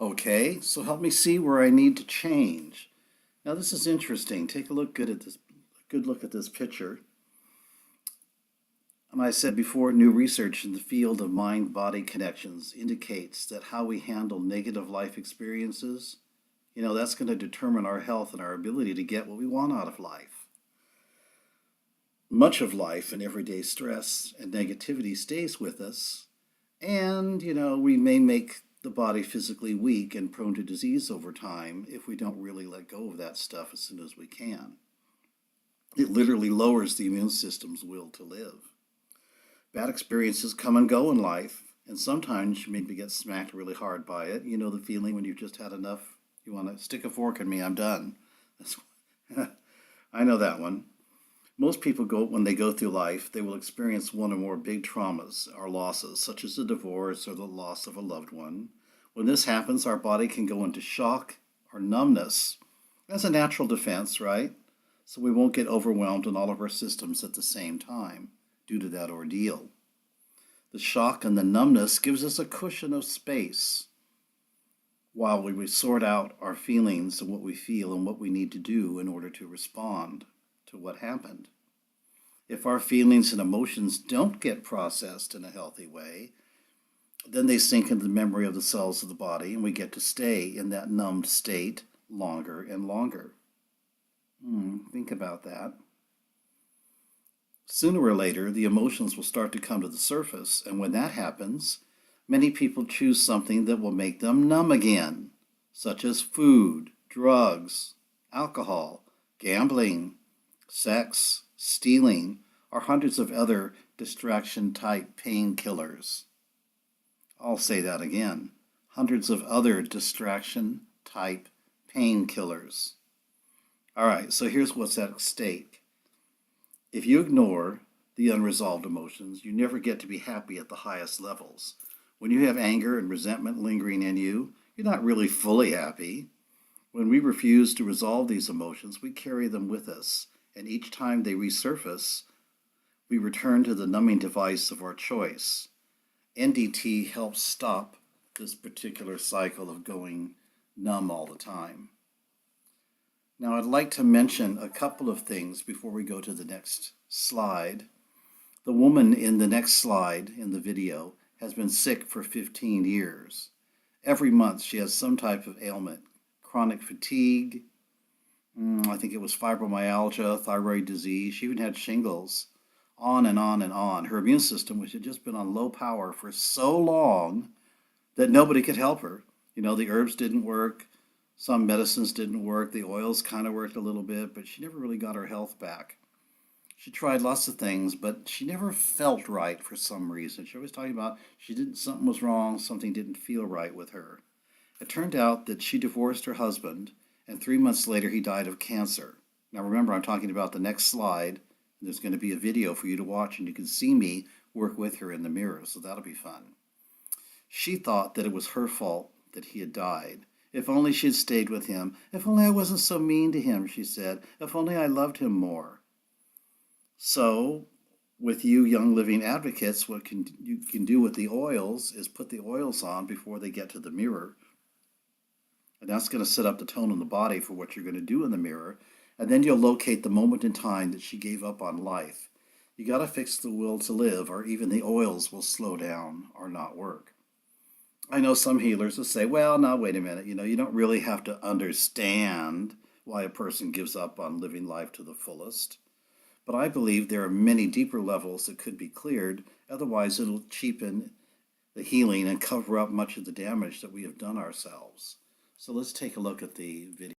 Okay, so help me see where I need to change. Now this is interesting. Take a good look at this picture. And I said before, new research in the field of mind-body connections indicates that how we handle negative life experiences, that's going to determine our health and our ability to get what we want out of life. Much of life and everyday stress and negativity stays with us, and, we may make the body physically weak and prone to disease over time if we don't really let go of that stuff as soon as we can. It literally lowers the immune system's will to live. Bad experiences come and go in life, and sometimes you maybe get smacked really hard by it. You know the feeling when you've just had enough. You want to stick a fork in me, I'm done. I know that one. Most people when they go through life, they will experience one or more big traumas or losses, such as a divorce or the loss of a loved one. When this happens, our body can go into shock or numbness as a natural defense, right? So we won't get overwhelmed in all of our systems at the same time due to that ordeal. The shock and the numbness gives us a cushion of space while we sort out our feelings and what we feel and what we need to do in order to respond to what happened. If our feelings and emotions don't get processed in a healthy way, then they sink into the memory of the cells of the body, and we get to stay in that numbed state longer and longer. Think about that. Sooner or later, the emotions will start to come to the surface, and when that happens, many people choose something that will make them numb again, such as food, drugs, alcohol, gambling, sex, stealing, or hundreds of other distraction-type painkillers. I'll say that again. Hundreds of other distraction-type painkillers. All right, so here's what's at stake. If you ignore the unresolved emotions, you never get to be happy at the highest levels. When you have anger and resentment lingering in you, you're not really fully happy. When we refuse to resolve these emotions, we carry them with us, and each time they resurface, we return to the numbing device of our choice. NDT helps stop this particular cycle of going numb all the time. Now, I'd like to mention a couple of things before we go to the next slide. The woman in the next slide in the video has been sick for 15 years. Every month she has some type of ailment, chronic fatigue, I think it was fibromyalgia, thyroid disease. She even had shingles, on and on and on. Her immune system, which had just been on low power for so long that nobody could help her. The herbs didn't work. Some medicines didn't work. The oils kind of worked a little bit, but she never really got her health back. She tried lots of things, but she never felt right for some reason. She always talking about something was wrong, something didn't feel right with her. It turned out that she divorced her husband, and 3 months later he died of cancer. Now remember, I'm talking about the next slide. There's going to be a video for you to watch, and you can see me work with her in the mirror, so that'll be fun. She thought that it was her fault that he had died. If only she had stayed with him. If only I wasn't so mean to him, she said. If only I loved him more. So, with you young living advocates, what you can do with the oils is put the oils on before they get to the mirror. And that's going to set up the tone in the body for what you're going to do in the mirror. And then you'll locate the moment in time that she gave up on life. You got to fix the will to live, or even the oils will slow down or not work. I know some healers will say, well, now wait a minute, you don't really have to understand why a person gives up on living life to the fullest. But I believe there are many deeper levels that could be cleared, otherwise it'll cheapen the healing and cover up much of the damage that we have done ourselves. So let's take a look at the video.